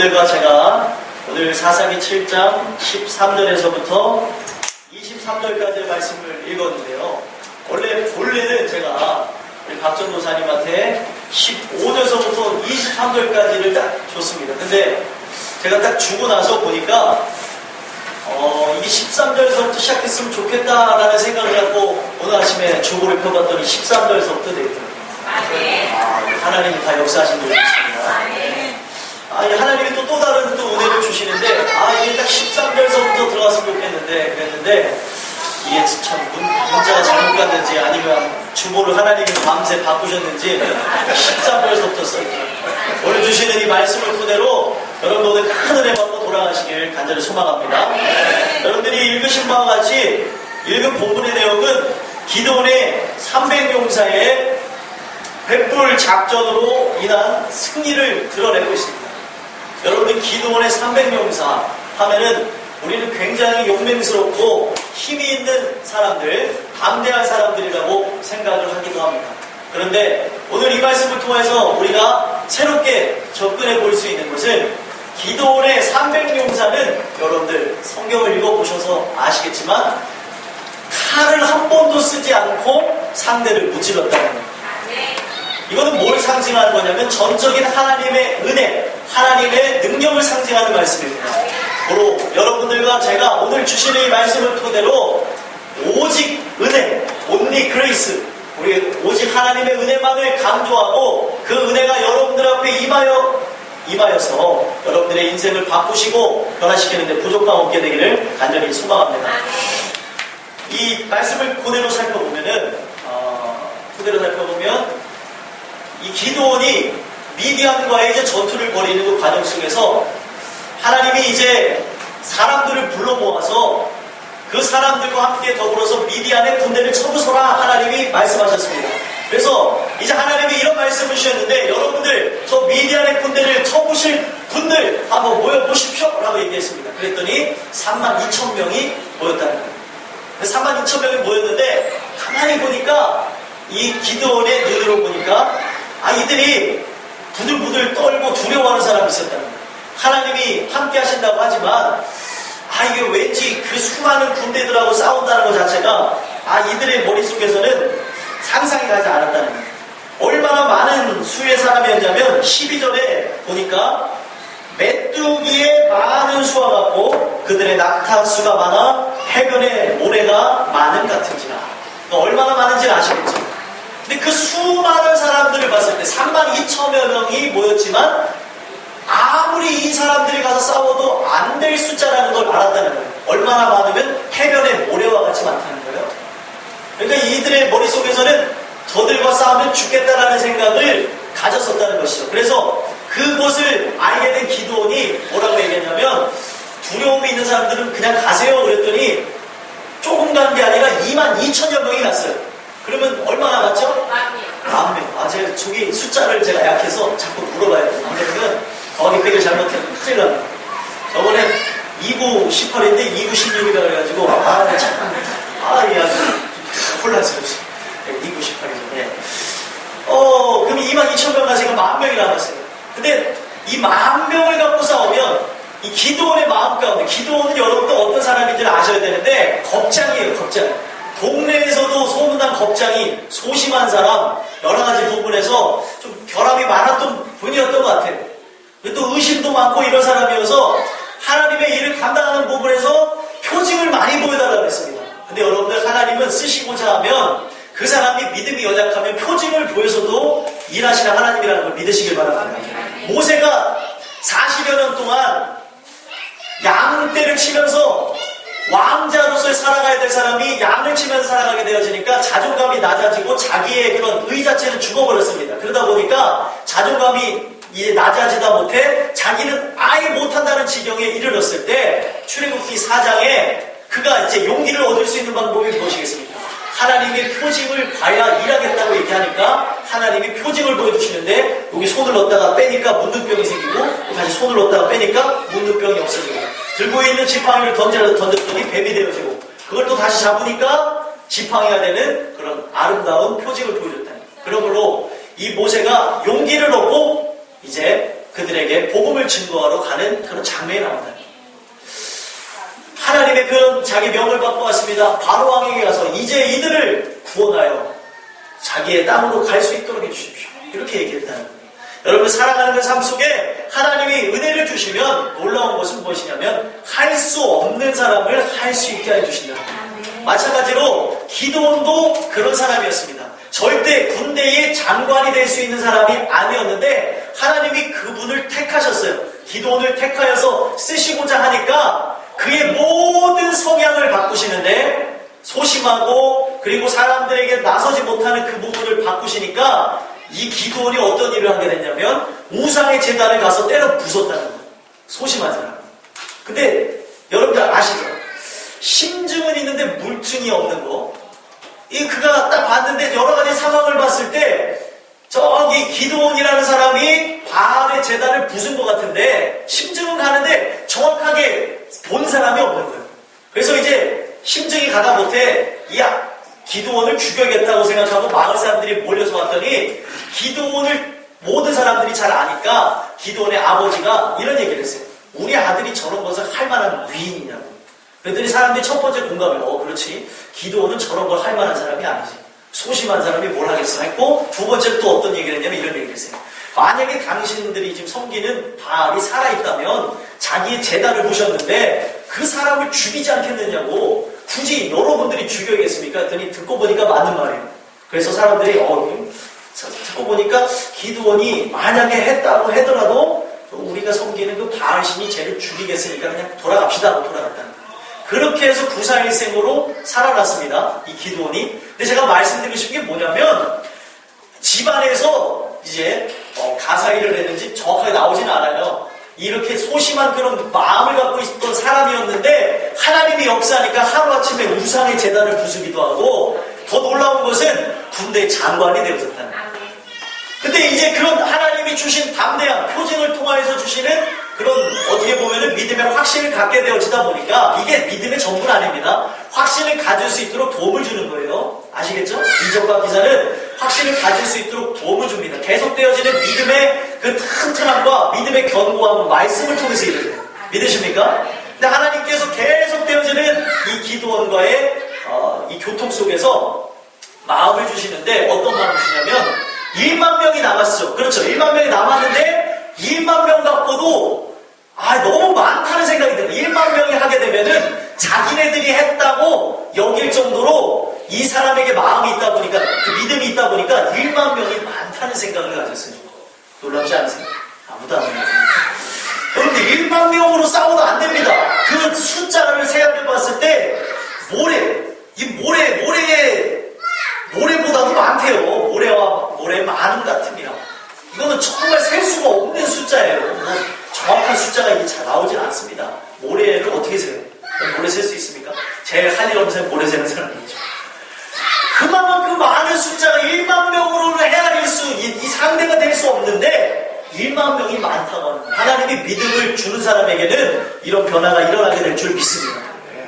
여러분들과 제가 오늘 사사기 7장 13절에서부터 23절까지의 말씀을 읽었는데요. 본래는 제가 우리 박전 도사님한테 15절서부터 23절까지를 딱 줬습니다. 근데 제가 딱 주고 나서 보니까 이게 13절에서부터 시작했으면 좋겠다라는 생각을 갖고 오늘 아침에 주보를 펴봤더니 13절에서부터 되더라고요. 하나님이 다 역사하신 분이 있습니다. 하나님이 또 다른 또 은혜를 주시는데 이게 딱 13절에서부터 들어갔으면 좋겠는데 그랬는데 이게 참 문자가 잘못 갔는지 아니면 주보를 하나님이 밤새 바꾸셨는지 13절에서부터 써있더라고요. 오늘 주시는 이 말씀을 토대로 여러분 오늘 큰 은혜 받고 돌아가시길 간절히 소망합니다. 여러분들이 읽으신 바와 같이 읽은 본문의 내용은 기드온의 300용사의 횃불 작전으로 인한 승리를 드러내고 있습니다. 여러분들 기드온의 300용사 하면은 우리는 굉장히 용맹스럽고 힘이 있는 사람들, 담대한 사람들이라고 생각을 하기도 합니다. 그런데 오늘 이 말씀을 통해서 우리가 새롭게 접근해 볼 수 있는 것은 기드온의 300용사는 여러분들 성경을 읽어보셔서 아시겠지만 칼을 한 번도 쓰지 않고 상대를 무찔렀다는 겁니다. 이거는 뭘 상징하는 거냐면 전적인 하나님의 은혜, 하나님의 능력을 상징하는 말씀입니다. 바로 여러분들과 제가 오늘 주시는 이 말씀을 토대로 오직 은혜, only grace, 우리 오직 하나님의 은혜만을 강조하고 그 은혜가 여러분들 앞에 임하여서 여러분들의 인생을 바꾸시고 변화시키는데 부족함 없게 되기를 간절히 소망합니다. 이 말씀을 그대로 살펴보면 이 기드온이 미디안과의 이제 전투를 벌이는 그 과정 속에서 하나님이 이제 사람들을 불러 모아서 그 사람들과 함께 더불어서 미디안의 군대를 쳐부숴라 하나님이 말씀하셨습니다. 그래서 이제 하나님이 이런 말씀을 주셨는데 여러분들 저 미디안의 군대를 쳐부실 분들 한번 모여보십시오 라고 얘기했습니다. 그랬더니 32,000명이 모였다는 거예요. 32,000명이 모였는데 가만히 보니까 이 기드온의 눈으로 보니까 이들이 부들부들 떨고 두려워하는 사람이 있었다는 거예요. 하나님이 함께 하신다고 하지만 이게 왠지 그 수많은 군대들하고 싸운다는 것 자체가 이들의 머릿속에서는 상상이 가지 않았다는 거예요. 얼마나 많은 수의 사람이었냐면 12절에 보니까 메뚜기의 많은 수와 같고 그들의 낙타수가 많아 해변에 모래가 많은 같은지라. 얼마나 많은지는 아시겠죠? 근데 그 수많은 사람들을 봤을 때 32,000여 명이 모였지만 아무리 이 사람들이 가서 싸워도 안 될 숫자라는 걸 알았다는 거예요. 얼마나 많으면 해변에 모래와 같이 많다는 거예요. 그러니까 이들의 머릿속에서는 저들과 싸우면 죽겠다라는 생각을 가졌었다는 것이죠. 그래서 그것을 알게 된 기드온이 뭐라고 얘기했냐면 두려움이 있는 사람들은 그냥 가세요 그랬더니 조금 간 게 아니라 22,000여 명이 갔어요. 그러면 얼마나 갔죠? 10,000명. 제가 저기 숫자를 제가 약해서 자꾸 물어봐야 돼요. 안 그러면 거기 빼기 잘못하면 큰일 납니다. 저번에 2구 18인데 2구 16이라 그래가지고 혼란스럽죠. 2구 18이죠. 그럼 22,000명 가서 10,000명이 남았어요. 근데 이 10,000명을 갖고 싸우면 이 기드온의 마음 가운데 기드온은 여러분도 어떤 사람인지를 아셔야 되는데 겁장이에요. 겁장. 동네에서도 소문난 겁장이 소심한 사람 여러 가지 부분에서 좀 결함이 많았던 분이었던 것 같아요. 또 의심도 많고 이런 사람이어서 하나님의 일을 감당하는 부분에서 표징을 많이 보여달라고 했습니다. 근데 여러분들 하나님은 쓰시고자 하면 그 사람이 믿음이 연약하면 표징을 보여서도 일하시는 하나님이라는 걸 믿으시길 바랍니다. 모세가 40여 년 동안 양떼를 치면서 왕자로서 살아가야 될 사람이 양을 치면서 살아가게 되어지니까 자존감이 낮아지고 자기의 그런 의 자체는 죽어버렸습니다. 그러다 보니까 자존감이 이제 낮아지다 못해 자기는 아예 못한다는 지경에 이르렀을 때 출애굽기 4장에 그가 이제 용기를 얻을 수 있는 방법이 무엇이겠습니까? 하나님의 표징을 봐야 일하겠다고 얘기하니까 하나님이 표징을 보여주시는데 여기 손을 넣었다가 빼니까 문둥병이 생기고 다시 손을 넣었다가 빼니까 문둥병이 없어지고 들고 있는 지팡이를 던졌더니 뱀이 되어지고 그걸 또 다시 잡으니까 지팡이가 되는 그런 아름다운 표징을 보여줬다니. 그러므로 이 모세가 용기를 얻고 이제 그들에게 복음을 증거하러 가는 그런 장면이 나온다. 하나님의 그런 자기 명을 받고 왔습니다. 바로 왕에게 가서 이제 이들을 구원하여 자기의 땅으로 갈 수 있도록 해주십시오. 이렇게 얘기했다는 거예요. 여러분, 살아가는 그 삶 속에 하나님이 은혜를 주시면 놀라운 것은 무엇이냐면 할 수 없는 사람을 할 수 있게 해주신다. 마찬가지로 기드온도 그런 사람이었습니다. 절대 군대의 장관이 될 수 있는 사람이 아니었는데 하나님이 그분을 택하셨어요. 기드온을 택하여서 쓰시고자 하니까 그의 모든 성향을 바꾸시는데 소심하고 그리고 사람들에게 나서지 못하는 그 부분을 바꾸시니까 이 기드온이 어떤 일을 하게 됐냐면 우상의 제단을 가서 때려 부쉈다는 거예요. 소심한 사람. 근데 여러분들 아시죠? 심증은 있는데 물증이 없는 거. 그가 딱 봤는데 여러 가지 상황을 봤을 때 저기 기드온이라는 사람이 바알의 제단을 부순 것 같은데 심증은 가는데 정확하게 본 사람이 없는 거예요. 그래서 이제 심증이 가다 못해 기드온을 죽여야겠다고 생각하고 마을 사람들이 몰려서 왔더니 기드온을 모든 사람들이 잘 아니까 기드온의 아버지가 이런 얘기를 했어요. 우리 아들이 저런 것을 할 만한 위인이냐고. 그랬더니 사람들이 첫 번째 공감을 그렇지. 기드온은 저런 걸 할 만한 사람이 아니지. 소심한 사람이 뭘 하겠어 했고 두 번째 또 어떤 얘기를 했냐면 이런 얘기를 했어요. 만약에 당신들이 지금 섬기는 바알이 살아있다면 자기의 제단을 부셨는데 그 사람을 죽이지 않겠느냐고 굳이 여러분들이 죽여야겠습니까? 했더니 듣고 보니까 맞는 말이에요. 그래서 사람들이 듣고 보니까 기드온이 만약에 했다고 하더라도 우리가 섬기는 그 바알신이 쟤를 죽이겠으니까 그냥 돌아갑시다 하고 돌아갔다는 거예요. 그렇게 해서 구사일생으로 살아났습니다. 이 기드온이. 근데 제가 말씀드리고 싶은 게 뭐냐면 집안에서 이제 가사일을 했는지 정확하게 나오진 않아요. 이렇게 소심한 그런 마음을 갖고 있었던 사람이었는데 하나님이 역사하니까 하루아침에 우상의 제단을 부수기도 하고 더 놀라운 것은 군대 장관이 되어졌다는 거예요. 근데 이제 그런 하나님이 주신 담대함, 표징을 통하여서 주시는 그런 어떻게 보면은 믿음의 확신을 갖게 되어지다 보니까 이게 믿음의 전부는 아닙니다. 확신을 가질 수 있도록 도움을 주는 거예요. 아시겠죠? 이적과 기사는 확신을 가질 수 있도록 도움을 줍니다. 계속되어지는 믿음의 그 튼튼함과 믿음의 견고함은 말씀을 통해서 이루어져요. 믿으십니까? 근데 하나님께서 계속되어지는 이 기드온과의 이 교통 속에서 마음을 주시는데 어떤 마음을 주시냐면 1만 명이 남았죠. 그렇죠. 1만 명이 남았는데 1만 명 갖고도 너무 많다는 생각이 들어요. 1만 명이 하게 되면은 자기네들이 했다고 여길 정도로 이 사람에게 마음이 있다 보니까 그 믿음이 있다 보니까 1만 명이 많다는 생각을 가졌어요. 놀랍지 않으세요? 아무도 안 해요. 그런데 1만 명으로 싸워도 안 됩니다. 그 숫자를 생각해 봤을 때 모래보다도 많대요. 모래의 많음 같으며 이거는 정말 셀 수가 없는 숫자예요. 정확한 숫자가 이게 잘 나오진 않습니다. 모래를 어떻게 세요? 모래 셀 수 있습니까? 제일 할 일 없는 모래 세는 사람이죠. 그만큼 많은 숫자가 1만 명으로 헤아릴 이 상대가 될 수 없는데 1만 명이 많다고 하는 거예요. 하나님이 믿음을 주는 사람에게는 이런 변화가 일어나게 될 줄 믿습니다.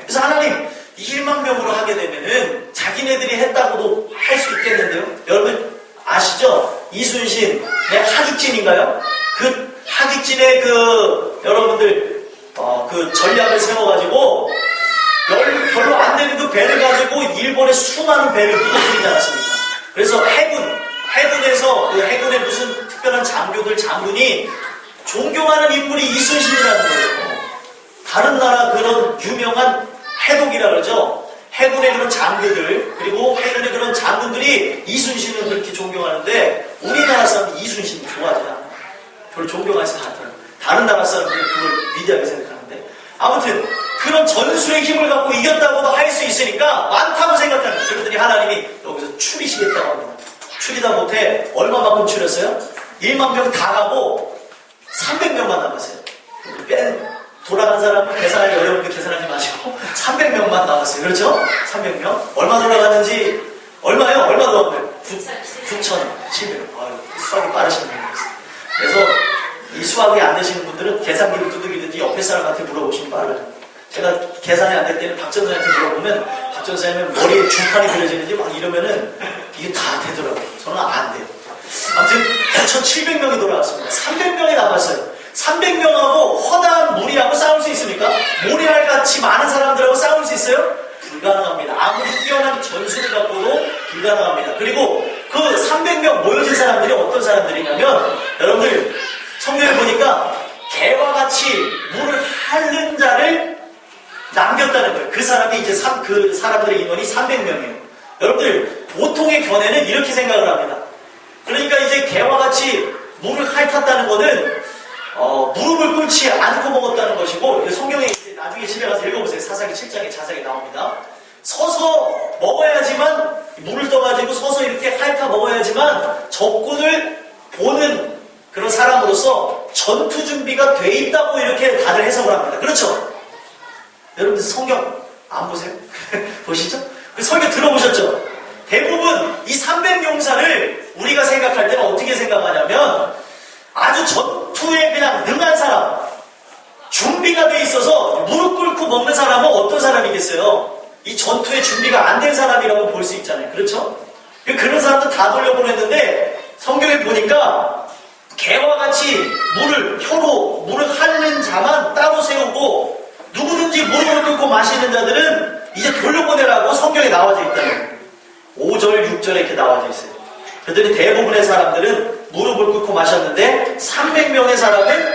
그래서 하나님 1만 명으로 하게 되면은 자기네들이 했다고도 할 수 있겠는데요. 여러분 아시죠? 이순신의 하객진인가요? 그 하객진의 여러분들 그 전략을 세워가지고 별로 안 되는 그 배를 가지고 일본의 수많은 배를 무너뜨리지 않았습니까? 그래서 해군에서 그 해군의 무슨 특별한 장군이 존경하는 인물이 이순신이라는 거예요. 다른 나라 그런 유명한 해독이라 그러죠. 해군의 그런 장교들 그리고 해군의 그런 장군들이 이순신을 그렇게 존경하는데 우리나라 사람이 이순신이 좋아하지 않아요. 별로 존경하지 않더라고요. 다른 나라 사람들이 그걸 위대하게 생각하는데 아무튼 그런 전술의 힘을 갖고 이겼다고도 할 수 있으니까 많다고 생각하는 거예요. 그러더니 하나님이 여기서 추리시겠다고 합니다. 추리다 못해 얼마만큼 추렸어요? 1만 명 다 가고 300명만 남았어요. 돌아간 사람은 계산하기 어려우니까 계산하지 마시고 300명만 남았어요. 그렇죠? 300명. 얼마 돌아가는지 얼마요? 얼마 돌아갔나요? 9,700명. 수학이 빠르신 분이었어요. 그래서 이 수학이 안 되시는 분들은 계산기를 두들기든지 옆에 사람한테 물어보시면 빨라요. 제가 계산이 안 될 때는 박 전사님한테 물어보면 박 전사님은 머리에 줄판이 그려지는지 막 이러면은 이게 다 되더라고요. 저는 안 돼요. 아무튼 1700명이 돌아왔습니다. 300명이 남았어요. 300명하고 허다한 무리하고 싸울 수 있습니까? 모리알같이 많은 사람들하고 싸울 수 있어요? 불가능합니다. 아무리 뛰어난 전술을 갖고도 불가능합니다. 그리고 그 300명 모여진 사람들이 어떤 사람들이냐면 여러분들 성경에 보니까 개와 같이 물을 핥는 자를 남겼다는 거예요. 그 사람이 이제 그 사람들의 인원이 300명이에요. 여러분들 보통의 견해는 이렇게 생각을 합니다. 그러니까 이제 개와 같이 물을 핥았다는 거는 무릎을 꿇지 않고 먹었다는 것이고, 성경에 이제 나중에 집에 가서 읽어보세요. 사사기 7장에 자세히 나옵니다. 서서 먹어야지만, 물을 떠가지고 서서 이렇게 핥아 먹어야지만 적군을 보는 그런 사람으로서 전투 준비가 돼 있다고 이렇게 다들 해석을 합니다. 그렇죠? 여러분들 성경 안 보세요? 보시죠? 그 설교 들어보셨죠? 대부분 이 300용사를 우리가 생각할 때는 어떻게 생각하냐면 아주 전투에 그냥 능한 사람, 준비가 돼 있어서 무릎 꿇고 먹는 사람은 어떤 사람이겠어요? 이 전투에 준비가 안 된 사람이라고 볼 수 있잖아요. 그렇죠? 그런 사람들 다 돌려보냈는데 성경에 보니까 개와 같이 혀로 물을 핥는 자만 따로 세우고 누구든지 무릎을 꿇고 마시는 자들은 이제 돌려보내라고 성경에 나와져 있다는 거예요. 5절, 6절에 이렇게 나와져 있어요. 그랬더니 대부분의 사람들은 무릎을 꿇고 마셨는데 300명의 사람은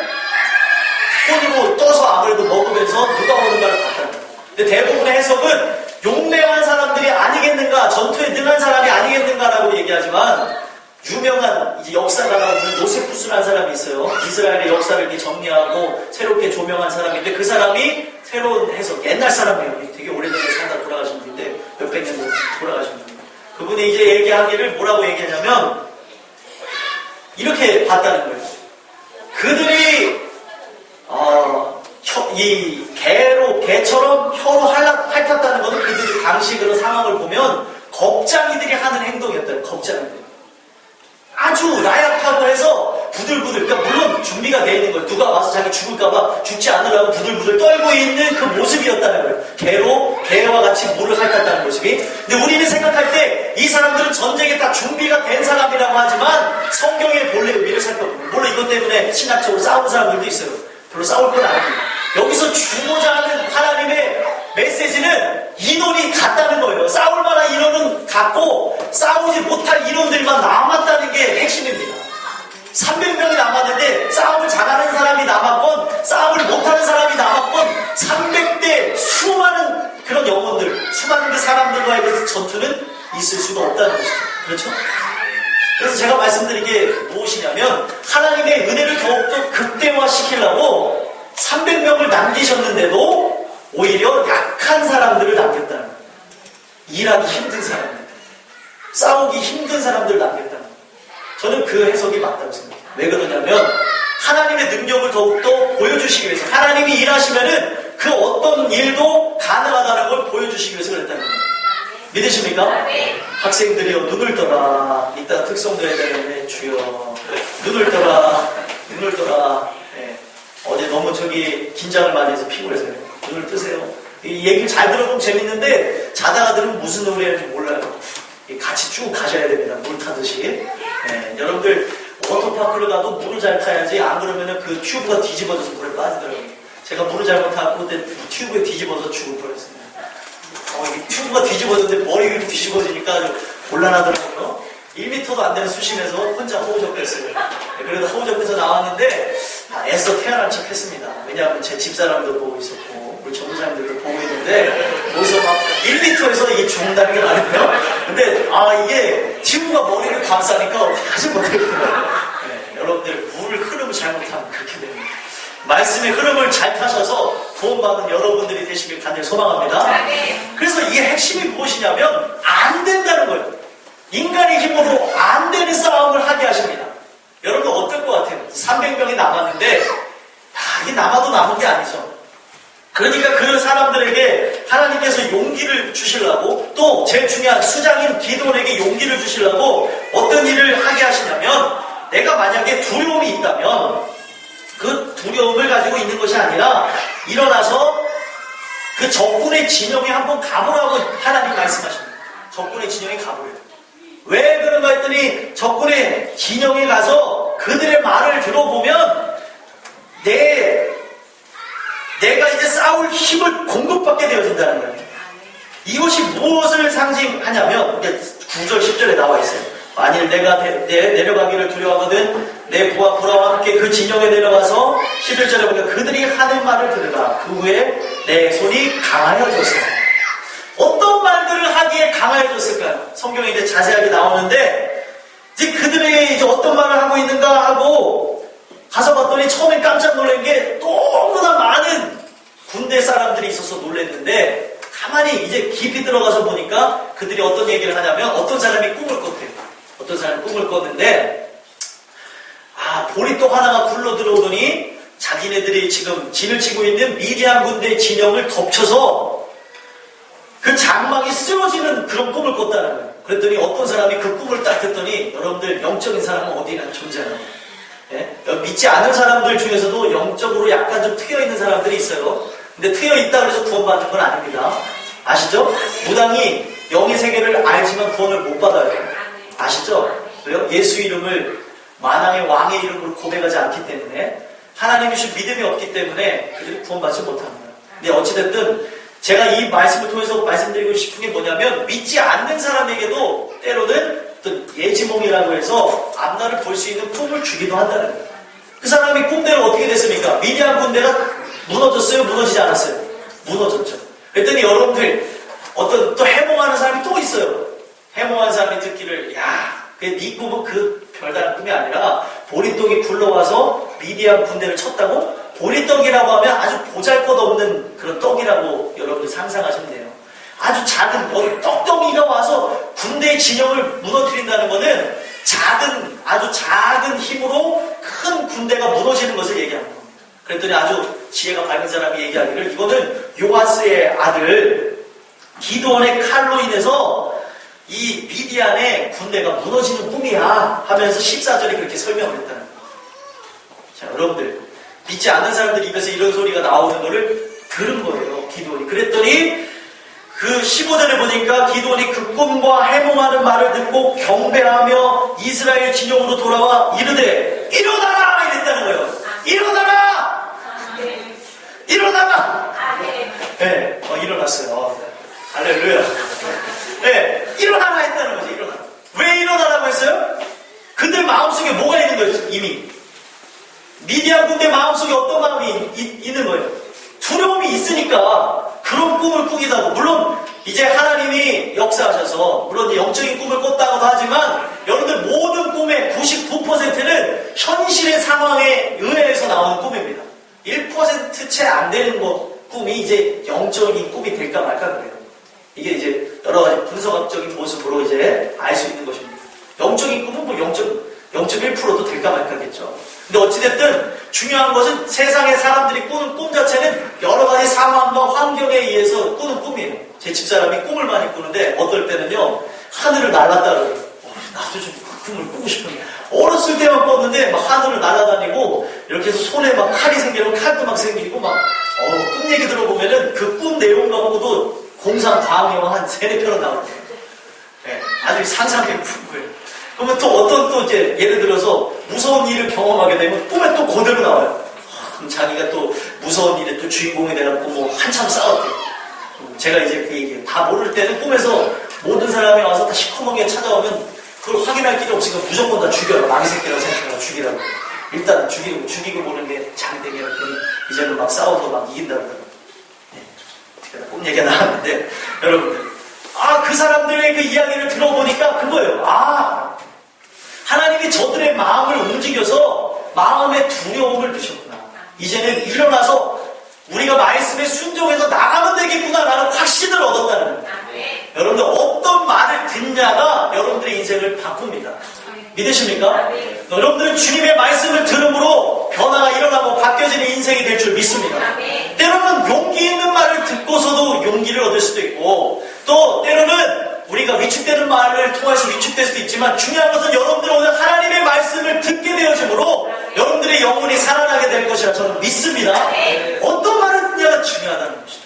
손으로 떠서 아무래도 먹으면서 누가 오는가를 봤다는 거예요. 근데 대부분의 해석은 용맹한 사람들이 아니겠는가, 전투에 능한 사람이 아니겠는가라고 얘기하지만 유명한 이제 역사가 나오는 요세푸스라는 사람이 있어요. 이스라엘의 역사를 이렇게 정리하고 새롭게 조명한 사람인데 그 사람이 새로운 해석, 옛날 사람이에요. 되게 오래전에 살다 돌아가신 분인데 몇백 년 전에 돌아가신 분이에요. 그분이 이제 얘기하기를 뭐라고 얘기하냐면 이렇게 봤다는 거예요. 그들이 이 개처럼 혀로 핥았다는 것은 그들이 당시 그런 상황을 보면 겁장이들이 하는 행동이었다는 거예요. 겁장이들. 아주 나약하고 해서 부들부들, 그러니까 물론 준비가 되어 있는 거예요. 누가 와서 자기 죽을까봐 죽지 않으려고 부들부들 떨고 있는 그 모습이었다는 거예요. 개와 같이 물을 핥았다는 모습이. 근데 우리는 생각할 때 이 사람들은 전쟁에 다 준비가 된 사람이라고 하지만 성경의 본래 의미를 살펴보면, 물론 이것 때문에 신학적으로 싸우는 사람들도 있어요. 별로 싸울 건 아닙니다. 여기서 주고자 하는 하나님의 메시지는 인원이 같다는 거예요. 싸울 만한 인원은 같고 싸우지 못할 인원들만 남았다는 게 핵심입니다. 300명이 남았는데 싸움을 잘하는 사람이 남았건 싸움을 못하는 사람이 남았건 300대 수많은 그런 영혼들, 수많은 그 사람들과의 그 전투는 있을 수가 없다는 것이죠. 그렇죠? 그래서 제가 말씀드린 게 무엇이냐면 하나님의 은혜를 더욱더 극대화시키려고 300명을 남기셨는데도 오히려 약한 사람들을 남겼다는 거예요. 일하기 힘든 사람들, 싸우기 힘든 사람들을 남겼다는 거예요. 저는 그 해석이 맞다고 생각해요. 왜 그러냐면 하나님의 능력을 더욱더 보여주시기 위해서, 하나님이 일하시면은 그 어떤 일도 가능하다는 걸 보여주시기 위해서 그랬다는 거예요. 믿으십니까? 학생들이요, 눈을 떠라. 이따 특성도 해야 되는데 주여 눈을 떠라, 눈을 떠라. 네. 어제 너무 긴장을 많이 해서 피곤해서요. 눈을 뜨세요. 이 얘기를 잘 들어보면 재밌는데 자다가 들으면 무슨 노래 하는지 몰라요. 같이 쭉 가셔야 됩니다. 물 타듯이. 네. 여러분들 워터파크를 가도 물을 잘 타야지, 안 그러면 그 튜브가 뒤집어져서 물에 빠지더라고요. 제가 물을 잘못 타고 그때 튜브에 뒤집어서 죽을 뻔했습니다. 이 튜브가 뒤집어졌는데 머리가 뒤집어지니까 아주 곤란하더라고요. 1m도 안 되는 수심에서 혼자 허우적댔어요. 그래도 허우적대서 나왔는데 애써 태어난 척 했습니다. 왜냐하면 제 집사람도 보고 있었고 우리 전무사님들도 보고 있는데 거기서 막 1m에서 이게 죽는다는 게 말이에요. 근데 이게 튜브가 머리를 감싸니까 어떻게 하지 못하겠더라고요. 네, 여러분들 물 흐름을 잘못하면 그렇게 됩니다. 말씀의 흐름을 잘 타셔서 구원받은 여러분들이 되시길 간절히 소망합니다. 그래서 이 핵심이 무엇이냐면 안 된다는 거예요. 인간의 힘으로 안 되는 싸움을 하게 하십니다. 여러분 어떨 것 같아요? 300명이 남았는데 이게 남아도 남은 게 아니죠. 그러니까 그 사람들에게 하나님께서 용기를 주시려고, 또 제일 중요한 수장인 기드온에게 용기를 주시려고 어떤 일을 하게 하시냐면, 내가 만약에 두려움이 있다면 그 두려움을 가지고 있는 것이 아니라 일어나서 그 적군의 진영에 한번 가보라고 하나님 말씀하십니다. 적군의 진영에 가보래요. 왜 그런가 했더니 적군의 진영에 가서 그들의 말을 들어보면 내가 이제 싸울 힘을 공급받게 되어진다는 거예요. 이것이 무엇을 상징하냐면 9절 10절에 나와 있어요. 만일 내가 내려가기를 두려워하거든 내 부하 보라와 함께 그 진영에 내려가서 11절에 보니까 그들이 하는 말을 들으라. 그 후에 내 손이 강하여져서 어떤 말들을 하기에 강하여졌을까요? 성경에 이제 자세하게 나오는데 이제 그들이 이제 어떤 말을 하고 있는가 하고 가서 봤더니 처음에 깜짝 놀란 게 너무나 많은 군대 사람들이 있어서 놀랐는데 가만히 이제 깊이 들어가서 보니까 그들이 어떤 얘기를 하냐면 어떤 사람이 꿈을 꿨대요. 어떤 사람이 꿈을 꿨는데 보리떡 하나가 굴러 들어오더니 자기네들이 지금 진을 치고 있는 미디안 군대 진영을 덮쳐서 그 장막이 쓰러지는 그런 꿈을 꿨다는 거예요. 그랬더니 어떤 사람이 그 꿈을 딱 듣더니 여러분들 영적인 사람은 어디나 존재하는 거예요. 예? 믿지 않는 사람들 중에서도 영적으로 약간 좀 트여있는 사람들이 있어요. 근데 트여있다 그래서 구원받는 건 아닙니다. 아시죠? 무당이 영의 세계를 알지만 구원을 못 받아요. 아시죠? 왜요? 예수 이름을 만왕의 왕의 이름으로 고백하지 않기 때문에 하나님 주신 믿음이 없기 때문에 그들이 구원받지 못합니다. 근데 어찌됐든 제가 이 말씀을 통해서 말씀드리고 싶은 게 뭐냐면 믿지 않는 사람에게도 때로는 어떤 예지몽이라고 해서 앞날을 볼 수 있는 꿈을 주기도 한다는 거예요. 그 사람이 꿈대로 어떻게 됐습니까? 미디안 군대가 무너졌어요? 무너지지 않았어요? 무너졌죠. 그랬더니 여러분들 어떤 또 해몽하는 사람이 또 있어요. 해몽하는 사람이 듣기를 네 꿈은 그 별다른 꿈이 아니라 보리떡이 굴러와서 미디안 군대를 쳤다고? 보리떡이라고 하면 아주 보잘것없는 그런 떡이라고 여러분들 상상하시면 돼요. 아주 작은 떡덩이가 와서 군대의 진영을 무너뜨린다는 것은 아주 작은 힘으로 큰 군대가 무너지는 것을 얘기하는 겁니다. 그랬더니 아주 지혜가 밝은 사람이 얘기하기를 이거는 요아스의 아들 기드온의 칼로 인해서 이 미디안의 군대가 무너지는 꿈이야 하면서 14절에 그렇게 설명을 했다는 거예요. 자, 여러분들 믿지 않는 사람들 입에서 이런 소리가 나오는 거를 들은 거예요. 기드온이. 그랬더니 그 15절에 보니까 기드온이 그 꿈과 해몽하는 말을 듣고 경배하며 이스라엘 진영으로 돌아와 이르되 일어나라! 이랬다는 거예요. 일어나라! 일어나라! 네, 일어났어요. 할렐루야. 네, 일어나라 했다는 거죠. 일어나라. 왜 일어나라고 했어요? 그들 마음속에 뭐가 있는 거예요? 이미 미디안 군대 마음속에 어떤 마음이 있는 거예요? 두려움이 있으니까 그런 꿈을 꾸기도 하고, 물론 이제 하나님이 역사하셔서 물론 영적인 꿈을 꿨다고도 하지만 여러분들 모든 꿈의 99%는 현실의 상황에 의해서 나오는 꿈입니다. 1% 채 안 되는 꿈이 이제 영적인 꿈이 될까 말까 그래요. 이게 이제 여러 가지 분석학적인 모습으로 이제 알 수 있는 것입니다. 영적인 꿈은 뭐 0.1%도 될까 말까겠죠. 근데 어찌됐든 중요한 것은 세상의 사람들이 꾸는 꿈 자체는 여러 가지 상황과 환경에 의해서 꾸는 꿈이에요. 제 집사람이 꿈을 많이 꾸는데 어떨 때는요 하늘을 날았다 그래요. 나도 좀 그 꿈을 꾸고 싶은데 어렸을 때만 꿨는데 막 하늘을 날아다니고 이렇게 해서 손에 막 칼이 생기고 칼도 막 생기고 막 꿈 얘기 들어보면은 그 꿈 내용 갖고도 공상 과학 영화 한 3-4편은 나오거든요. 네, 아주 상상력이 풍부해요. 그러면 또 어떤 또 이제 예를 들어서 무서운 일을 경험하게 되면 꿈에 또 그대로 나와요. 그럼 자기가 또 무서운 일에 또 주인공이 돼갖고 뭐 한참 싸웠대요. 제가 이제 그 얘기예요. 다 모를 때는 꿈에서 모든 사람이 와서 다 시커멓게 찾아오면 그걸 확인할 길이 없으니까 무조건 다 죽여라. 마귀 새끼라고 생각해라. 죽이라고. 일단 죽이고 보는 게 장대기라 했더니 이제는 막 싸워서 막 이긴다고 그러더라고요. 네. 꿈 얘기가 나왔는데 여러분들 그 사람들의 그 이야기를 들어보니까 그거예요. 하나님이 저들의 마음을 움직여서 마음에 두려움을 주셨구나. 이제는 일어나서 우리가 말씀에 순종해서 나가면 되겠구나 라는 확신을 얻었다는 거예요. 여러분들 어떤 말을 듣냐가 여러분들의 인생을 바꿉니다. 믿으십니까? 여러분들은 주님의 말씀을 들음으로 변화가 일어나고 바뀌어지는 인생이 될 줄 믿습니다. 때로는 용기 있는 말을 듣고서도 용기를 얻을 수도 있고 또 때로는 우리가 위축되는 말을 통해서 위축될 수도 있지만 중요한 것은 여러분들은 오늘 하나님의 말씀을 듣게 되어지므로 여러분들의 영혼이 살아나게 될 것이라 저는 믿습니다. 어떤 말을 듣냐가 중요하다는 것이죠.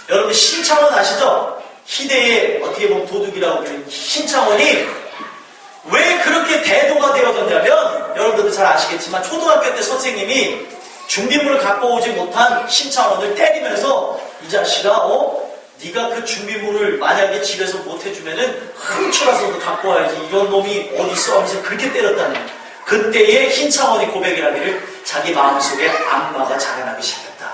여러분 신창원 아시죠? 희대의 어떻게 보면 도둑이라고 불리는 신창원이 왜 그렇게 대도가 되어졌냐면, 여러분들도 잘 아시겠지만 초등학교 때 선생님이 준비물을 갖고 오지 못한 신창원을 때리면서 이 자식아, 네가 그 준비물을 만약에 집에서 못 해주면은 훔쳐라서도 갖고 와야지, 이런 놈이 어디 있어 하면서 그렇게 때렸다는 거예요. 그때의 신창원이 고백이라기를 자기 마음속에 악마가 자라나기 시작했다.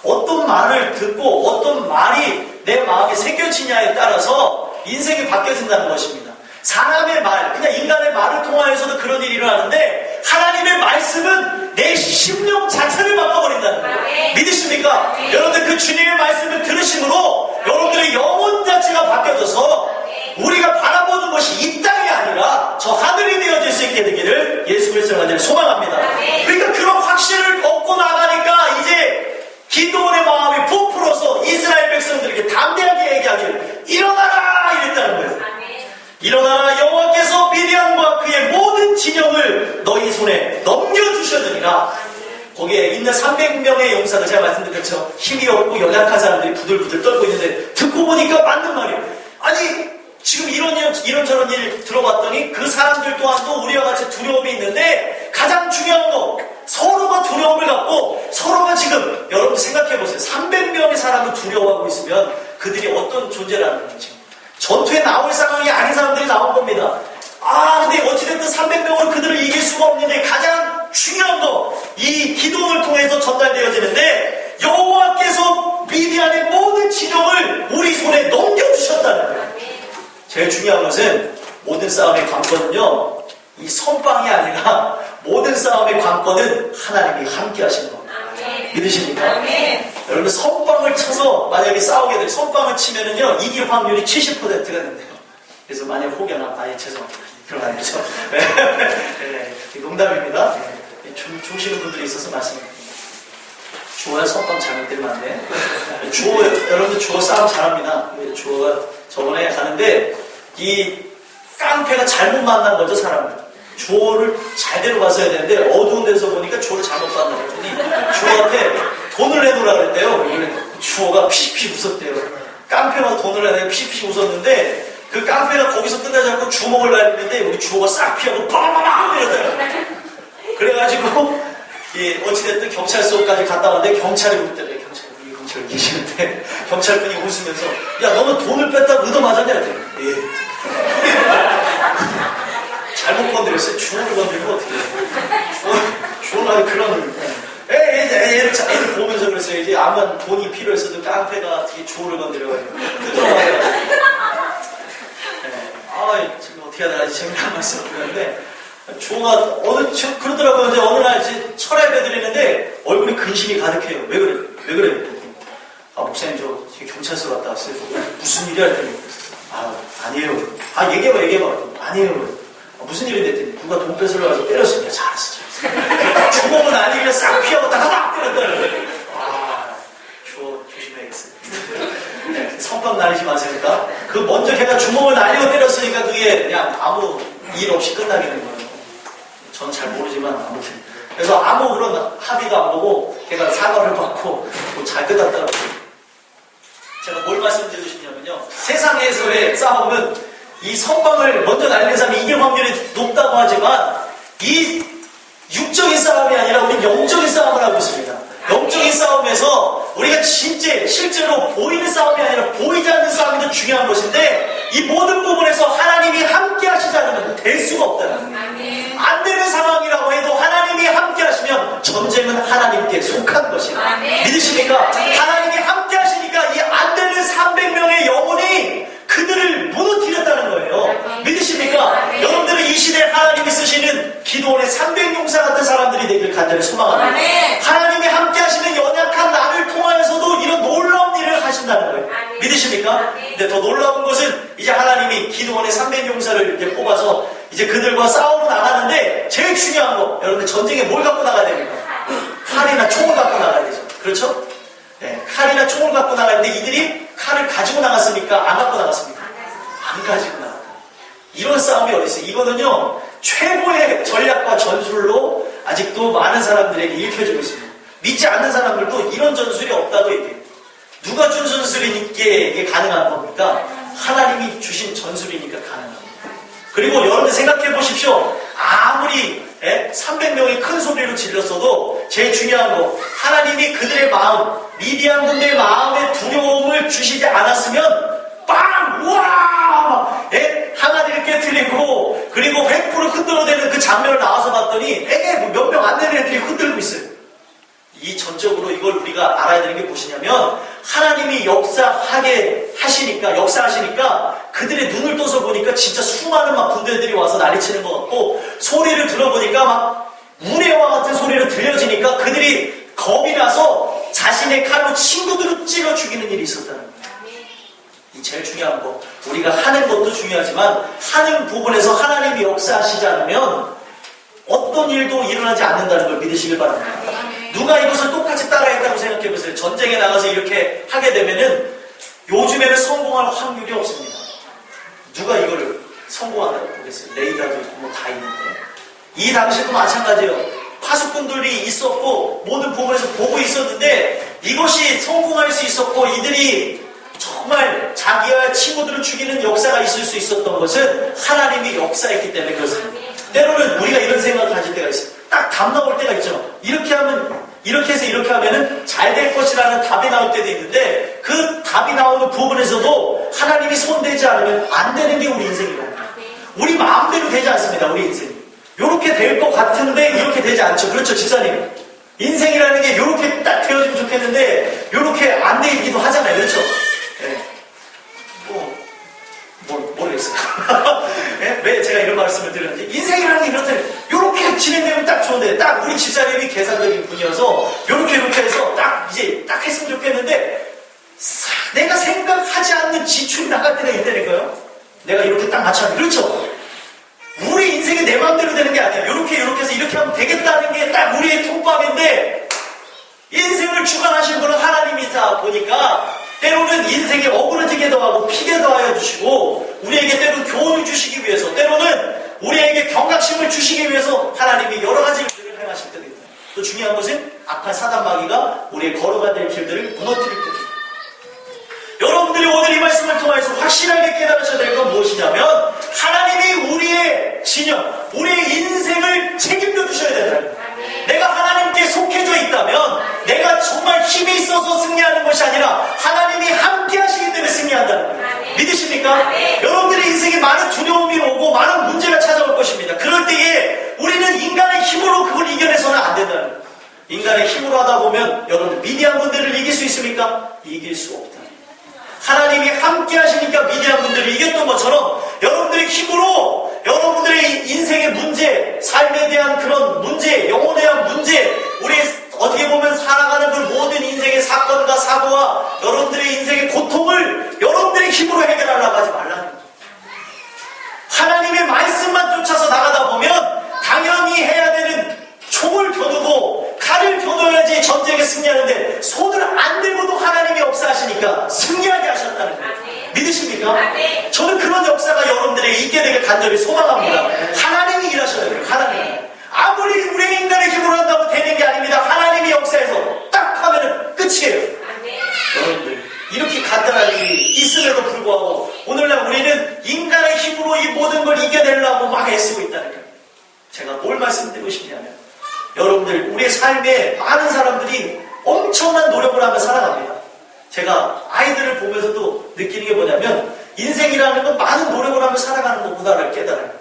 어떤 말을 듣고 어떤 말이 내 마음에 새겨지냐에 따라서 인생이 바뀌어진다는 것입니다. 사람의 말, 그냥 인간의 말을 통하여서도 그런 일이 일어나는데 하나님의 말씀은 내 심령 자체를 바꿔버린다는 거예요. 믿으십니까? 여러분들 그 주님의 말씀을 들으심으로 여러분들의 영혼 자체가 바뀌어져서 우리가 바라보는 것이 이 땅이 아니라 저 하늘이 되어질 수 있게 되기를 예수 그리스도의 이름으로 소망합니다. 그러니까 그런 확신을 얻고 나가니까 이제 기도원의 마음이 부풀어서 이스라엘 백성들에게 담대하게 얘기하기를 일어나라 이랬다는 거예요. 일어나라, 여호와께서 미디안과 그의 모든 진영을 너희 손에 넘겨주셨느니라. 거기에 있는 300명의 용사가 제가 말씀드렸죠. 힘이 없고 연약한 사람들이 부들부들 떨고 있는데 듣고 보니까 맞는 말이에요. 아니 지금 이런저런 일 들어봤더니 그 사람들 또한도 우리와 같이 두려움이 있는데 가장 중요한 거, 서로가 두려움을 갖고 서로가 지금 여러분 생각해보세요. 300명의 사람을 두려워하고 있으면 그들이 어떤 존재라는 거지. 전투에 나올 상황이 아닌 사람들이 나온 겁니다. 근데 어찌됐든 300명으로 그들을 이길 수가 없는데 가장 중요한 거, 이 기도를 통해서 전달되어지는데 여호와께서 미디안의 모든 진영을 우리 손에 넘겨주셨다는 거예요. 제일 중요한 것은 모든 싸움의 관건은요, 이 선빵이 아니라 모든 싸움의 관건은 하나님이 함께 하시는 겁니다. 믿으십니까? 여러분 선빵을 쳐서 만약에 싸우게 되면 선빵을 치면은요 이길 확률이 70%가 된대요. 그래서 만약 혹여나 죄송합니다. 그런 거 아니죠? 네, 농담입니다. 네, 주시는 분들이 있어서 말씀드립니다. 주호야 선빵 잘못 때리면 안 돼. 주호 여러분들 주호 싸움 잘합니다. 주호가 저번에 가는데 이 깡패가 잘못 만난 거죠 사람을. 주호를 제대로 봤어야 되는데 어두운 데서 보니까 주호를 잘못 봤나 그랬더니 주호한테 돈을 내놓으라 그랬대요. 주호가 피식피식 웃었대요. 깡패가 돈을 내놓으라 피식피식 웃었는데 그 깡패가 거기서 끝나지 않고 주먹을 날리는데 우리 주호가 싹 피하고 빵빵빵 때렸대요. 그래가지고 어찌됐든 경찰서까지 갔다 왔는데 경찰이 묻더래. 경찰 계시는데 경찰분이 웃으면서 야 너는 돈을 뺐다고 얻어맞았냐 그랬더니 예. 잘못 건드렸어요. 주호를 건드리면 어떻게 해요? 주호가 그런 애를 보면서 그랬어요. 이제 아마 돈이 필요했어도 깡패가 어떻게 주호를 건드려가지고 뜯어먹어요. 지금 어떻게 해야 되나 재미난 말씀을 드렸는데 주호가 그러더라고요. 이제 어느 날 이제 철회배 드리는데 얼굴에 근심이 가득해요. 왜 그래? 목사님 저 경찰서 갔다 왔어요. 무슨 일이야 했더니 아니에요. 얘기해봐. 아니에요. 무슨 일인데 했더니 누가 돈 뺏으러 가서 때렸으니까 잘했어. 주먹을 날리길래 싹 피하고 다다닥 때렸다는 거예요. 주호 조심해야겠어요. 네, 선빵 날리지 마세요. 그 먼저 걔가 주먹을 날리고 때렸으니까 그게 그냥 아무 일 없이 끝나게 된 거예요. 전 잘 모르지만 아무튼 그래서 아무 그런 합의도 안 보고 걔가 사과를 받고 잘 끝났더라고요. 제가 뭘 말씀드리고 싶냐면요. 세상에서의 싸움은 이 선빵을 먼저 날리는 사람이 이길 확률이 높다고 하지만 이 육적인 싸움이 아니라 우리는 영적인 싸움을 하고 있습니다. 영적인 싸움에서 우리가 실제로 보이는 싸움이 아니라 보이지 않는 싸움이 더 중요한 것인데 이 모든 부분에서 하나님이 함께 하시지 않으면 될 수가 없다는 거예요. 안 되는 상황이라고 해도 하나님이 함께 하시면 전쟁은 하나님께 속한 것이다. 믿으십니까? 하나님이 함께 하시니까 이 안 되는 300명의 영혼이 그들을 무너뜨렸다는 거예요. 믿으십니까? 여러분들은 이 시대에 하나님이 쓰시는 기도원의 300용사 같은 사람들이 되길 간절히 소망합니다. 하나님이 함께 하시는 연약한 나를 통하여서도 이런 놀라운 일을 하신다는 거예요. 믿으십니까? 근데 더 놀라운 것은 이제 하나님이 기도원의 300용사를 이렇게 뽑아서 이제 그들과 싸우러 나가는데 제일 중요한 거, 여러분들 전쟁에 뭘 갖고 나가야 됩니까? 칼이나 총을 갖고 나가야 되죠. 그렇죠? 네, 칼이나 총을 갖고 나가는데 이들이 칼을 가지고 나갔습니까? 안 갖고 나갔습니까? 안 가지고 나갔다. 이런 싸움이 어디 있어요? 이거는요 최고의 전략과 전술로 아직도 많은 사람들에게 읽혀지고 있습니다. 믿지 않는 사람들도 이런 전술이 없다고 얘기해요. 누가 준 전술이니까 이게 가능한 겁니까? 하나님이 주신 전술이니까 가능한 겁니다. 그리고 여러분들 생각해 보십시오. 아무리 300명이 큰 소리로 질렀어도 제일 중요한 거, 하나님이 그들의 마음, 미디안 분들의 마음에 두려움을 주시지 않았으면 빵! 우와! 항아리를 깨트리고, 그리고 100% 흔들어대는 그 장면을 나와서 봤더니 몇 명 안 되는 애들이 흔들고 있어요. 이 전적으로 이걸 우리가 알아야 되는 게 무엇이냐면, 하나님이 역사하시니까 그들의 눈을 떠서 보니까 진짜 수많은 막 군대들이 와서 난리치는 것 같고, 소리를 들어보니까 막 우레와 같은 소리를 들려지니까 그들이 겁이 나서 자신의 칼로 친구들을 찔러 죽이는 일이 있었다는 거예요. 이 제일 중요한 거, 우리가 하는 것도 중요하지만 하는 부분에서 하나님이 역사하시지 않으면 어떤 일도 일어나지 않는다는 걸 믿으시길 바랍니다. 누가 이것을 똑같이 따라했다고 생각해보세요. 전쟁에 나가서 이렇게 하게 되면은 요즘에는 성공할 확률이 없습니다. 누가 이걸 성공한다고 보겠어요. 레이더도 있고 뭐 다 있는데. 이 당시도 마찬가지예요. 파수꾼들이 있었고 모든 부분에서 보고 있었는데 이것이 성공할 수 있었고 이들이 정말 자기와 친구들을 죽이는 역사가 있을 수 있었던 것은 하나님이 역사했기 때문에 그렇습니다. 때로는 우리가 이런 생각을 가질 때가 있어요. 딱 답 나올 때가 있죠. 이렇게 해서 이렇게 하면은 잘 될 것이라는 답이 나올 때도 있는데 그 답이 나오는 부분에서도 하나님이 손대지 않으면 안 되는 게 우리 인생이에요. 우리 마음대로 되지 않습니다. 우리 인생이. 이렇게 될 것 같은데 이렇게 되지 않죠. 그렇죠, 집사님? 인생이라는 게 이렇게 딱 되어지면 좋겠는데 이렇게 안 되기도 하잖아요. 그렇죠? 네. 모르겠어요. 네? 왜 제가 이런 말씀을 드렸는지. 인생이라는 게 이렇다. 이렇게 진행되면 딱 좋은데, 딱 우리 집사님이 계산적인 분이어서, 이렇게 해서 딱 했으면 좋겠는데, 내가 생각하지 않는 지출이 나갈 때가 있다니까요? 내가 이렇게 딱 맞춰야 돼. 그렇죠? 우리 인생이 내 마음대로 되는 게 아니야. 이렇게 해서 이렇게 하면 되겠다는 게 딱 우리의 통밥인데, 인생을 주관하신 분은 하나님이다 보니까, 때로는 인생에 어그러지게도 하고 피게도 하여 주시고 우리에게 때로는 교훈을 주시기 위해서 때로는 우리에게 경각심을 주시기 위해서 하나님이 여러 가지 일들을 행하실 때도 있다. 또 중요한 것은 악한 사단마귀가 우리의 걸어가야 될 길들을 무너뜨릴 때도 있다. 여러분들이 오늘 이 말씀을 통해서 확실하게 깨달으셔야 될 건 무엇이냐면 하나님이 우리의 진영, 우리의 인생을 책임져 주셔야 된다. 내가 하나님께 속해져 있다면 내가 정말 힘이 있어서 승리하는 것이 아니라 하나님이 함께 하시기 때문에 승리한다는 거예요. 믿으십니까? 여러분들의 인생에 많은 두려움이 오고 많은 문제가 찾아올 것입니다. 그럴 때에 우리는 인간의 힘으로 그걸 이겨내서는 안 된다는 거예요. 인간의 힘으로 하다 보면 여러분들 미디안 분들을 이길 수 있습니까? 이길 수 없다. 하나님이 함께 하시니까 미디안 분들을 이겼던 것처럼 여러분들의 힘으로 여러분들의 인생의 문제, 삶에 대한 그런 문제, 영혼에 대한 문제, 우리 어떻게 보면 살아가는 그 모든 인생의 사건과 사고와 여러분들의 인생의 고통을 여러분들의 힘으로 해결하려고 하지 말라는 거죠. 하나님의 말씀만 쫓아서 나가다 보면 당연히 해야 되는 총을 겨누고 칼을 겨누어야지 전쟁에 승리하는데 손을 안 대고도 하나님이 역사하시니까 승리하게 하셨다는 거예요. 믿으십니까? 저는 그런 역사가 여러분들에게 있게 되길 간절히 소망합니다. 하나님이 일하셔야 돼요. 하나님. 아무리 우리 인간의 힘으로 한다고 되는 게 아닙니다. 하나님이 역사에서 딱 하면은 끝이에요. 여러분들 이렇게 간단한 일이 있음에도 불구하고 오늘날 우리는 인간의 힘으로 이 모든 걸 이겨내려고 막 애쓰고 있다는 거예요. 제가 뭘 말씀드리고 싶냐면 여러분들 우리의 삶에 많은 사람들이 엄청난 노력을 하며 살아갑니다. 제가 아이들을 보면서도 느끼는 게 뭐냐면 인생이라는 건 많은 노력을 하며 살아가는 것보다를 깨달아요.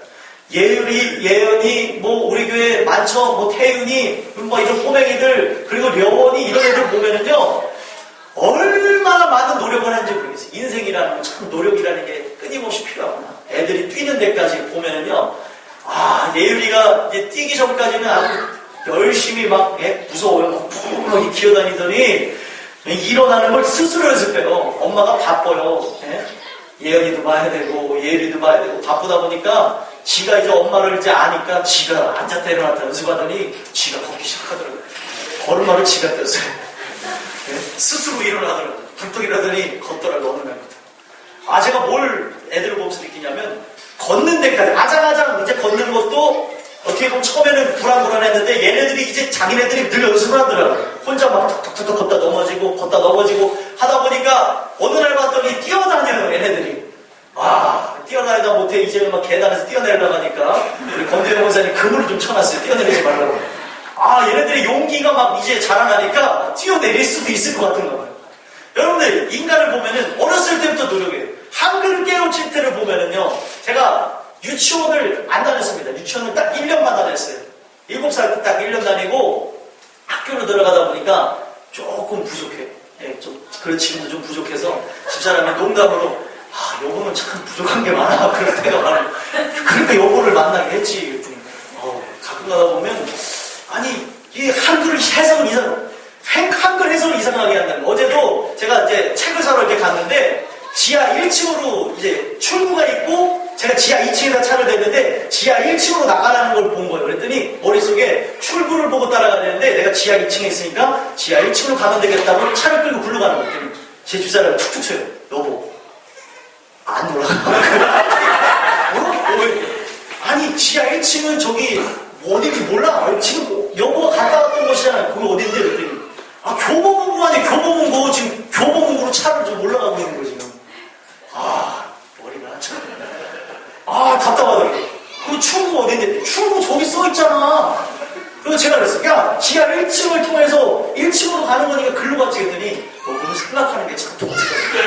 예은이, 우리 교회 많죠. 태윤이, 이런 꼬맹이들, 그리고 려원이 이런 애들 보면은요, 얼마나 많은 노력을 하는지 모르겠어요. 인생이라는 건 참 노력이라는 게 끊임없이 필요하구나. 애들이 뛰는 데까지 보면은요, 예은이가 이제 뛰기 전까지는 아주 열심히 무서워요. 막 기어다니더니, 일어나는 걸 스스로 연습해요. 엄마가 바빠요. 예은이도 봐야 되고 예은이도 봐야 되고 바쁘다 보니까 지가 이제 엄마를 이제 아니까 지가 앉았다 일어났다 연습하더니 지가 걷기 시작하더라고요. 걸음마를 지가 떴어요. 스스로 일어나더라고요. 불떡 일어나더니 걷더라고요. 어느 날부터. 제가 뭘 애들을 보면서 느끼냐면 걷는 데까지 아장아장 이제 걷는 것도 어떻게 보면 처음에는 불안불안했는데 얘네들이 이제 자기네들이 늘 연습을 하더라고요. 혼자 막 툭툭툭 걷다 넘어지고 하다 보니까 어느 날 봤더니 뛰어다녀요. 얘네들이. 뛰어나려다 못해 이제는 막 계단에서 뛰어내려고 하니까 우리 권대영 원사님 그물을 좀 쳐놨어요. 뛰어내리지 말라고. 아, 얘네들이 용기가 막 이제 자라나니까 뛰어내릴 수도 있을 것 같은가 봐요. 여러분들, 인간을 보면은 어렸을 때부터 노력해요. 한글을 깨우칠 때를 보면은요, 제가 유치원을 안 다녔습니다. 유치원을 딱 1년만 다녔어요. 7살 때 딱 1년 다니고 학교로 들어가다 보니까 조금 부족해요. 예, 지금도 좀 부족해서 집사람이 농담으로 여보는 참 부족한 게 많아. 그럴 때가 많아요. 그러니까 여보를 만나게 했지. 가끔 가다 보면 아니 이 한글 해석을 한글 해석을 이상하게 한다는 거. 어제도 제가 이제 책을 사러 이렇게 갔는데 지하 1층으로 이제 출구가 있고 제가 지하 2층에다 차를 댔는데 지하 1층으로 나가라는 걸 본 거예요. 그랬더니 머릿속에 출구를 보고 따라가야 되는데 내가 지하 2층에 있으니까 지하 1층으로 가면 되겠다고 차를 끌고 굴러 가는 거예요. 제 집사람을 툭툭 쳐요. 여보 안 올라가. 아니 지하 1층은 저기 어딘지 몰라. 지금 여보가 갔다 왔던 곳이잖아요. 거기 어딘데? 그랬더니 교보문고 아니 교보문고 지금 교보문고로 차를 좀 올라가고 있는 거 지금. 머리가 참. 답답하더라고요. 그리고 출구 어딘데? 출구 저기 써있잖아. 그래서 제가 그랬어요. 야, 지하 1층을 통해서 1층으로 가는 거니까 글로 갔지 했더니 너무 생각하는 게 참 독특해.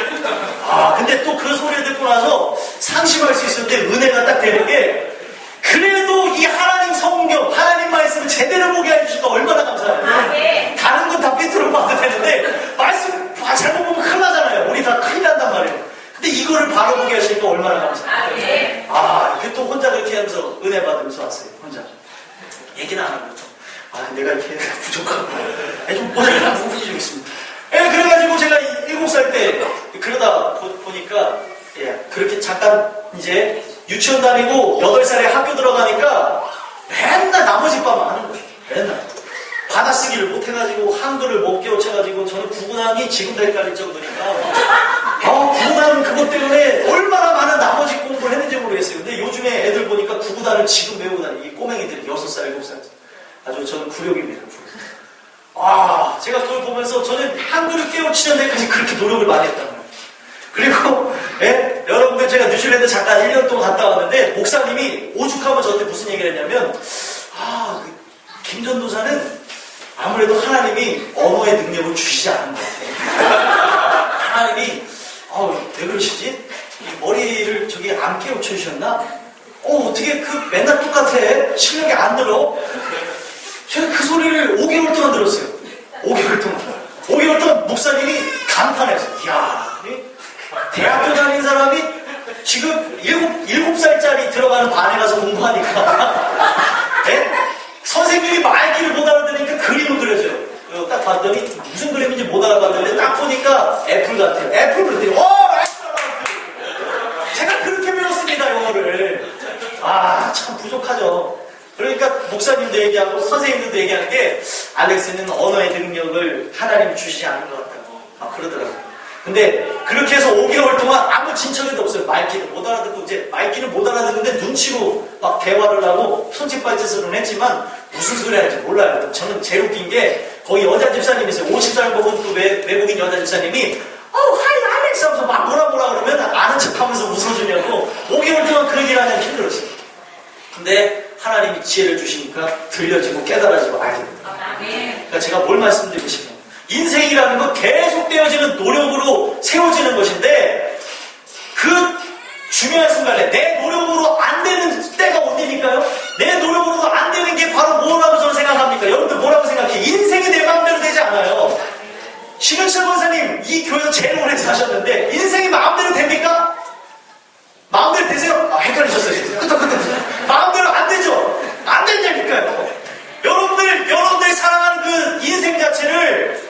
근데 또 그 소리를 듣고 나서 상심할 수 있었는데 은혜가 딱 되는 게 그래도 이 하나님 성경, 하나님 말씀을 제대로 보게 해주시니까 얼마나 감사해요. 다른 건 다 삐뚤어 봐도 되는데 말씀 잘못 보면 큰일 나잖아요. 우리 다 큰일 난단 말이에요. 근데 이거를 바로 보게 하시니까 얼마나 감사해요. 이렇게 또 혼자 그렇게 하면서 은혜 받으면서 왔어요. 혼자. 얘기는 안 하고. 내가 이렇게 부족하고. 좀 모자란 부분이 좀 있습니다. 그래가지고 제가 7살 때 그러다 보니까 그렇게 잠깐 이제 유치원 다니고 8살에 학교 들어가니까 맨날 나머지 밤만 하는 거예요. 맨날. 받아쓰기를 못해가지고 한글을 못 깨우쳐가지고 저는 구구단이 지금도 헷갈릴 정도니까 구구단 그것 때문에 얼마나 많은 나머지 공부를 했는지 모르겠어요. 근데 요즘에 애들 보니까 구구단을 지금 외우고 다니 이 꼬맹이들이 6살, 7살 아주 저는 굴욕입니다. 제가 그걸 보면서 저는 한글을 깨우치는 데까지 그렇게 노력을 많이 했단 말이에요. 그리고 여러분들 제가 뉴질랜드 잠깐 1년 동안 갔다 왔는데 목사님이 오죽하면 저한테 무슨 얘기를 했냐면 김 전도사는 아무래도 하나님이 언어의 능력을 주시지 않은 것 같아요. 하나님이 왜 그러시지? 이 머리를 저기 안 깨우쳐 주셨나? 어떻게 맨날 똑같아? 실력이 안 들어? 제가 그 소리를 5개월 동안 들었어요. 5개월 동안 목사님이 감탄했어요. 이야, 대학교 다닌 사람이 지금 7살짜리 들어가는 반에 가서 공부하니까 선생님이 말귀를 못 알아들으니까 그림을 그려줘요. 딱 봤더니 무슨 그림인지 못 알아봤는데 딱 보니까 애플 같아요. 애플 그랬더니 제가 그렇게 배웠습니다. 영어를. 참 부족하죠. 그러니까 목사님도 얘기하고 선생님들도 얘기하는 게 알렉스는 언어의 능력을 하나님이 주시지 않은 것 같다고 그러더라고요. 근데 그렇게 해서 5개월 동안 아무 진척에도 없어요. 말귀를 못 알아듣고 이제 말귀를 못 알아듣는데 눈치로 막 대화를 하고 손짓발짓으로는 했지만 무슨 소리 하는지 몰라요. 저는 제일 웃긴 게 거기 여자 집사님이 있어요. 50살 먹은 또 외국인 여자 집사님이 하이 알렉스 하면서 막 뭐라 그러면 아는 척하면서 웃어주냐고 5개월 동안 그런 일 하냐면 힘들었어요. 근데 하나님이 지혜를 주시니까 들려지고 깨달아지고 알게 됩니다. 그러니까 제가 뭘 말씀드리고 싶어요. 인생이라는 건 계속되어지는 노력으로 세워지는 것인데 그 중요한 순간에 내 노력으로 안 되는 때가 언제니까요? 내 노력으로 안 되는 게 바로 뭐라고 저는 생각합니까? 여러분들 뭐라고 생각해요? 인생이 내 마음대로 되지 않아요. 신은철 권사님 이 교회에서 제일 오래 사셨는데 인생이 마음대로 됩니까? 마음대로 되세요? 헷갈리셨어요. 마음대로 안 되죠? 안 된다니까요. 여러분들 살아가는 그 인생 자체를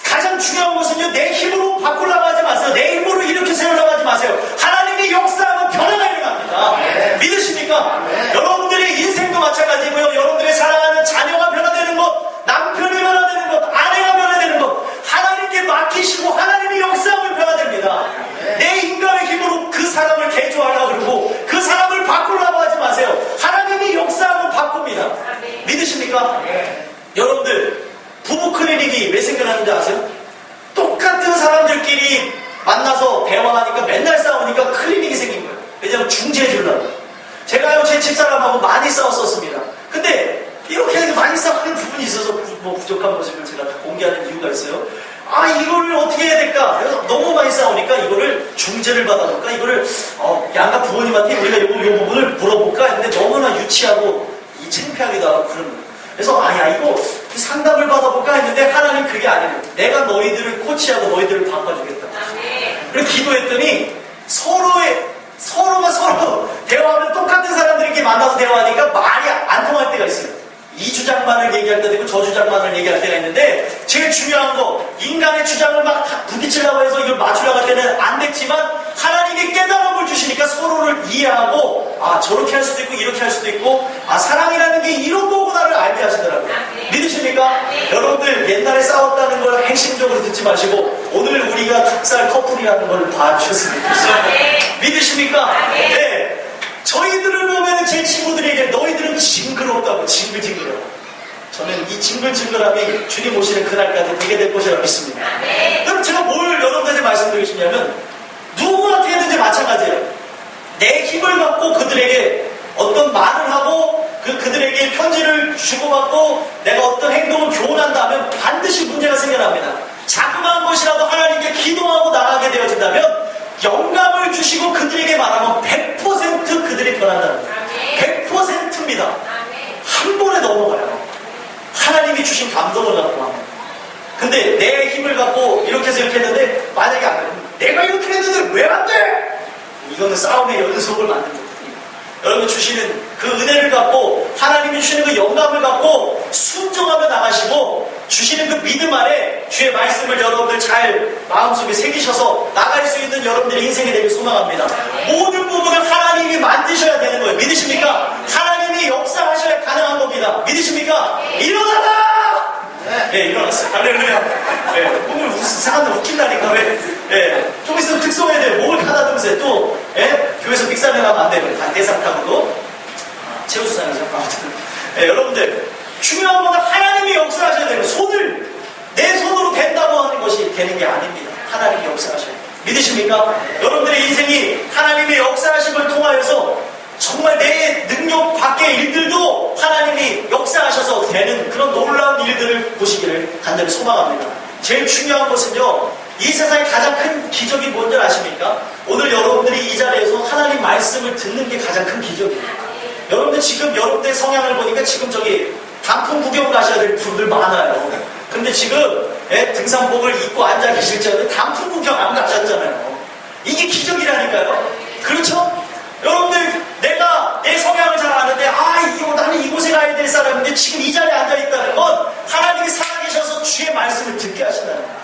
가장 중요한 것은요, 내 힘으로 바꾸려고 하지 마세요. 내 힘으로 이렇게 세우려고 하지 마세요. 하나님의 역사하면 변화가 일어납니다. 믿으십니까? 여러분들의 인생도 마찬가지고요. 여러분들의 사랑하는 자녀가 변화되는 것, 남편이 변화되는 것, 아내가 변화되는 것, 하나님께 맡기시고 하나님의 역사하면 변화됩니다. 내 인간의 힘으로 그 사람을 개조하려고 그러고 그 사람을 바꾸려고 하지 마세요. 하나님의 역사하면 바꿉니다. 믿으십니까? 여러분들 부부 클리닉이 왜 생겨나는지 아세요? 똑같은 사람들끼리 만나서 대화하니까 맨날 싸우니까 클리닉이 생긴 거예요. 왜냐면 중재해 주려고. 제가요, 제 집사람하고 많이 싸웠었습니다. 근데 이렇게 많이 싸우는 부분이 있어서 뭐 부족한 모습을 제가 다 공개하는 이유가 있어요. 아, 이거를 어떻게 해야 될까? 너무 많이 싸우니까 이거를 중재를 받아볼까? 이거를 양가 부모님한테 우리가 요 부분을 물어볼까 했는데 너무나 유치하고 창피하기도 하고 그런 거예요. 그래서 이거 상담을 받아볼까 했는데 하나님 그게 아니에요. 내가 너희들을 코치하고 너희들을 바꿔주겠다. 그래서 기도했더니 서로가 서로 대화하면 똑같은 사람들이 이렇게 만나서 대화하니까 말이 안 통할 때가 있어요. 이 주장만을 얘기할 때도 있고 저 주장만을 얘기할 때가 있는데 제일 중요한 거 인간의 주장을 막 부딪히려고 해서 이걸 맞추려고 할 때는 안 됐지만 하나님이 깨달음을 주시니까 서로를 이해하고 저렇게 할 수도 있고 이렇게 할 수도 있고 사랑이라는 게 이런 거구나를 알게 하시더라고요. 믿으십니까? 여러분들 옛날에 싸웠다는 걸 핵심적으로 듣지 마시고 오늘 우리가 닭살 커플이라는 걸 봐주셨으면 좋겠어요. 믿으십니까? 네. 저희들을 보면 제 친구들에게 너희들은 징그럽다고 징글징글하고 저는 이 징글징글함이 주님 오시는 그날까지 되게 될 것이라고 믿습니다. 그럼 제가 뭘 여러분들한테 말씀드리고 싶냐면 누구한테든지 마찬가지예요. 내 힘을 갖고 그들에게 어떤 말을 하고 그들에게 편지를 주고받고 내가 어떤 행동을 교훈한다면 반드시 문제가 생겨납니다. 자그마한 것이라도 하나님께 기도하고 나가게 되어진다면 영감을 주시고 그들에게 말하면 100% 그들이 변한다는 거예요. 100%입니다. 한 번에 넘어가요. 하나님이 주신 감동을 갖고 하면. 근데 내 힘을 갖고 이렇게 해서 이렇게 했는데 만약에 안 되면 내가 이렇게 했는데 왜 안 돼? 이거는 싸움의 연속을 만든 거예요. 여러분 주시는 그 은혜를 갖고 하나님이 주시는 그 영감을 갖고 순종하며 나가시고 주시는 그 믿음 안에 주의 말씀을 여러분들 잘 마음속에 새기셔서 나갈 수 있는 여러분들의 인생이 되길 소망합니다. 모든 부분을 하나님이 만드셔야 되는 거예요. 믿으십니까? 하나님이 역사하셔야 가능한 겁니다. 믿으십니까? 일어나라! 네, 일어났어요. 할렐루야. 네, 오늘 사람들 웃긴다니까 왜? 좀 있으면 특송해야 돼요. 목을 가다듬으세요. 또 교회에서 믹사를 하면 안 돼요. 다 대상타고도 최우수상이죠. 아무튼 여러분들 중요한 건 하나님이 역사하셔야 돼요. 내 손으로 된다고 하는 것이 되는 게 아닙니다. 하나님이 역사하셔야 돼요. 믿으십니까? 여러분들의 인생이 하나님의 역사하심을 통하여서 정말 내 능력 밖의 일들도 하나님이 역사하셔서 되는 그런 놀라운 일들을 보시기를 간절히 소망합니다. 제일 중요한 것은요, 이 세상에 가장 큰 기적이 뭔지 아십니까? 오늘 여러분들이 이 자리에서 하나님 말씀을 듣는 게 가장 큰 기적이에요. 여러분들 지금 여러분들의 성향을 보니까 지금 저기 단풍 구경 가셔야 될 분들 많아요. 근데 지금 등산복을 입고 앉아 계실 적에 단풍 구경 안 가셨잖아요. 이게 기적이라니까요. 그렇죠? 여러분들 내가 내 성향을 잘 아는데 나는 이곳에 가야 될 사람인데 지금 이 자리에 앉아있다는 건 하나님이 살아계셔서 주의 말씀을 듣게 하신다는 거예요.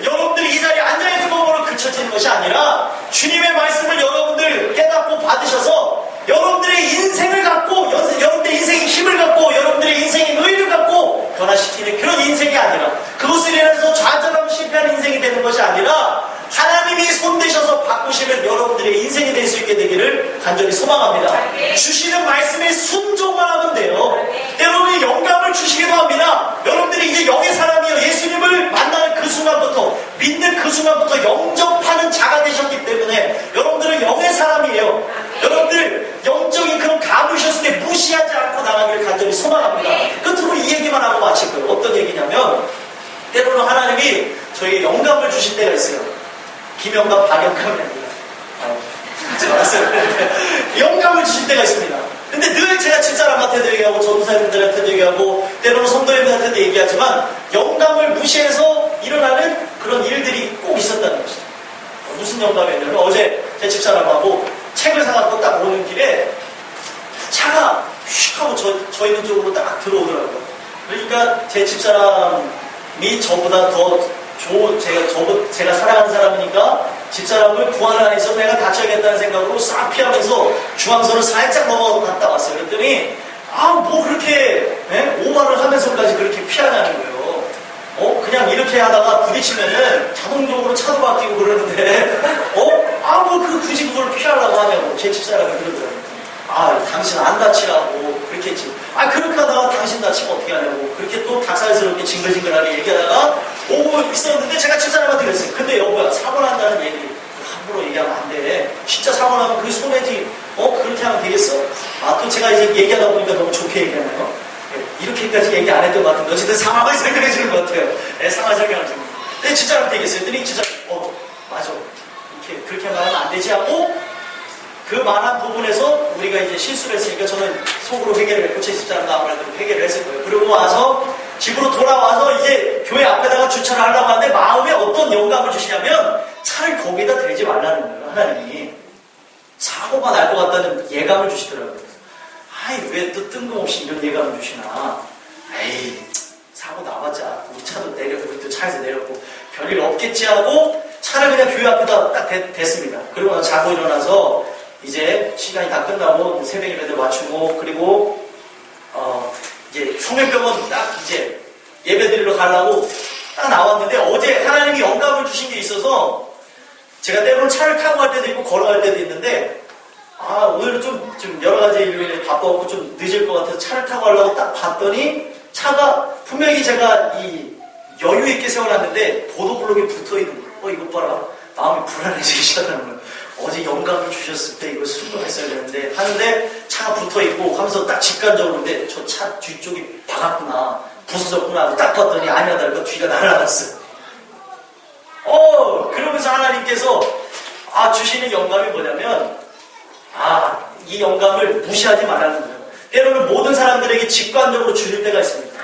여러분들이 이 자리에 앉아있는 것으로 그쳐지는 것이 아니라 주님의 말씀을 여러분들 깨닫고 받으셔서 여러분들의 인생을 갖고 여러분들의 인생의 힘을 갖고 여러분들의 인생의 의의를 갖고 변화시키는 그런 인생이 아니라 그것을 인해서 좌절하고 실패하는 인생이 되는 것이 아니라 하나님이 손대셔서 바꾸시면 여러분들의 인생이 될 수 있게 되기를 간절히 소망합니다. 주시는 말씀에 순종만 하면 돼요. 여러분이 영감을 주시기도 합니다. 여러분들이 이제 영의 사람이요 예수님을 만나는 그 순간부터 믿는 그 순간부터 영접하는 자가 되셨기 때문에 여러분들은 영의 사람이에요. 여러분들 영적인 그런 감을 주셨을 때 무시하지 않고 나가기를 간절히 소망합니다. 끝으로 이 얘기만 하고 마칠 거예요. 어떤 얘기냐면 때로는 하나님이 저에게 영감을 주실 때가 있어요. 김영감, 박영감이 아니라 영감을 주실 때가 있습니다. 근데 늘 제가 집사람한테도 얘기하고 전도사님들한테도 얘기하고 때로는 성도님들한테도 얘기하지만 영감을 무시해서 일어나는 그런 일들이 꼭 있었다는 것이죠. 무슨 영감이었냐면 어제 제 집사람하고 책을 사갖고 딱 오는 길에 차가 휙 하고 저 있는 쪽으로 딱 들어오더라고요. 그러니까 제 집사람이 저보다 더 제가 사랑하는 사람이니까 집사람을 구하는 안에서 내가 다쳐야겠다는 생각으로 싹 피하면서 중앙선을 살짝 넘어갔다 왔어요. 그랬더니 뭐 그렇게 오버를 하면서까지 그렇게 피하냐는 거예요. 그냥 이렇게 하다가 부딪히면은 자동적으로 차도 바뀌고 그러는데 뭐 굳이 그걸 피하려고 하냐고 제 집사람이 그러더라고요. 당신 안 다치라고 그렇게 했지. 그렇게 하다가 당신 다치면 어떻게 하냐고 그렇게 또 닭살스럽게 징글징글하게 얘기하다가 오고 있었는데 제가 집사람한테 그랬어요. 근데 여보야 사고 난다는 얘기 함부로 얘기하면 안 돼. 진짜 사고 나면 그게 얘기하다 보니까 너무 좋게 얘기하나요? 네, 이렇게까지 얘기 안 했던 것 같은데 어쨌든 상황을 설명해 주는 것 같아요. 네, 상황을 설명해 주는 것 같아요. 근데 집사람한테 얘기했어요. 그랬더니 집사람이 맞아. 그렇게 말하면 안 되지 하고 그 말한 부분에서 우리가 이제 실수를 했으니까 저는 속으로 회개를 했고 제 집사람도 아무래도 회개를 했을 거예요. 그리고 와서 집으로 돌아와서 이제 교회 앞에다가 주차를 하려고 하는데 마음에 어떤 영감을 주시냐면 차를 거기다 대지 말라는 거예요. 하나님이. 사고가 날 것 같다는 예감을 주시더라고요. 아이 왜 또 뜬금없이 이런 예감을 주시나. 에이 사고 나봤자 우리 차도 내렸고 우리 또 차에서 내렸고 별일 없겠지 하고 차를 그냥 교회 앞에다 딱 댔습니다. 그리고 나서 자고 일어나서 이제 시간이 다 끝나고 새벽 예배들 맞추고 그리고 이제 성면병원 딱 이제 예배 드리러 가려고 딱 나왔는데 어제 하나님이 영감을 주신 게 있어서 제가 때로는 차를 타고 갈 때도 있고 걸어갈 때도 있는데 오늘은 좀 여러 가지 일로 바빠갖고 좀 늦을 것 같아서 차를 타고 가려고 딱 봤더니 차가 분명히 제가 이 여유 있게 세워놨는데 보도블록에 붙어있는 거예요. 이것 봐라. 마음이 불안해지기 시작하는 거예요. 어제 영감을 주셨을 때 이걸 순종했어야 되는데 하는데 차가 붙어있고 하면서 딱 직관적으로 근데 저 차 뒤쪽이 박았구나 부서졌구나 하고 딱 봤더니 아니야 다를까 뒤가 날아갔어요. 그러면서 하나님께서 주시는 영감이 뭐냐면 이 영감을 무시하지 말라는 거예요. 때로는 모든 사람들에게 직관적으로 주실 때가 있습니다.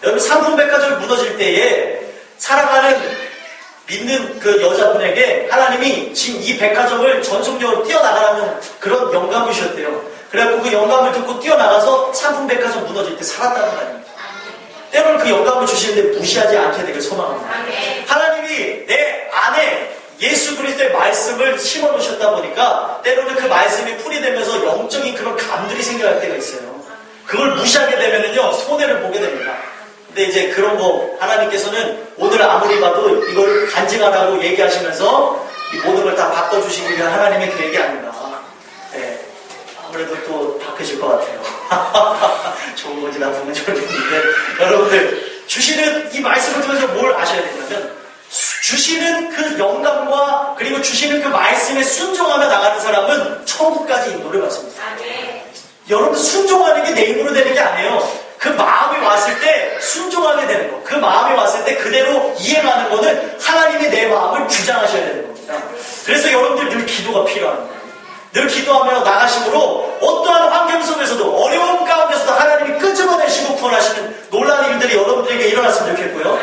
여러분 상품백화점이 무너질 때에 살아가는 믿는 그 여자분에게 하나님이 지금 이 백화점을 전속력으로 뛰어나가라는 그런 영감을 주셨대요. 그래갖고 그 영감을 듣고 뛰어나가서 상품백화점 무너질 때 살았다는 거 아닙니까? 때로는 그 영감을 주시는데 무시하지 않게 되길 소망합니다. 하나님이 내 안에 예수 그리스도의 말씀을 심어 놓으셨다 보니까 때로는 그 말씀이 풀이 되면서 영적인 그런 감들이 생겨날 때가 있어요. 그걸 무시하게 되면은요 손해를 보게 됩니다. 근데 이제 그런 거 하나님께서는 오늘 아무리 봐도 이걸 간증하라고 얘기하시면서 이 모든 걸 다 바꿔주시기 위한 하나님의 계획이 아닌가. 네, 아무래도 또 바뀌실 것 같아요. 좋은 건지 나쁜 건지 모르겠는데 여러분들 주시는 이 말씀을 통해서 뭘 아셔야 되냐면 주시는 그 영감과 그리고 주시는 그 말씀에 순종하며 나가는 사람은 천국까지 인도를 받습니다. 여러분 순종하는 게 내 힘으로 되는 게 아니에요. 그 마음이 왔을 때 순종하게 되는 거. 그 마음이 왔을 때 그대로 이행하는 거는 하나님이 내 마음을 주장하셔야 되는 겁니다. 그래서 여러분들 늘 기도가 필요합니다. 늘 기도하며 나가심으로 어떠한 환경 속에서도 어려운 가운데서도 하나님이 끄집어내시고 구원하시는 놀라운 일들이 여러분들에게 일어났으면 좋겠고요.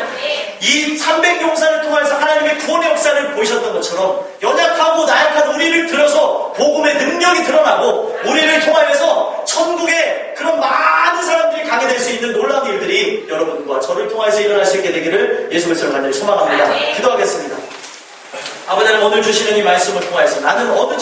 이 300용사를 통해서 하나님의 구원의 역사를 보이셨던 것처럼 연약하고 나약한 우리를 들어서 복음의 능력이 드러나고 우리를 통하여서 천국의 그런 많은 사람들이 가게 될 수 있는 놀라운 일들이 여러분과 저를 통해서 일어날 수 있게 되기를 예수 그리스도를 간절히 소망합니다. 기도하겠습니다. 아버지 하나님 오늘 주시는 이 말씀을 통해서 나는 어느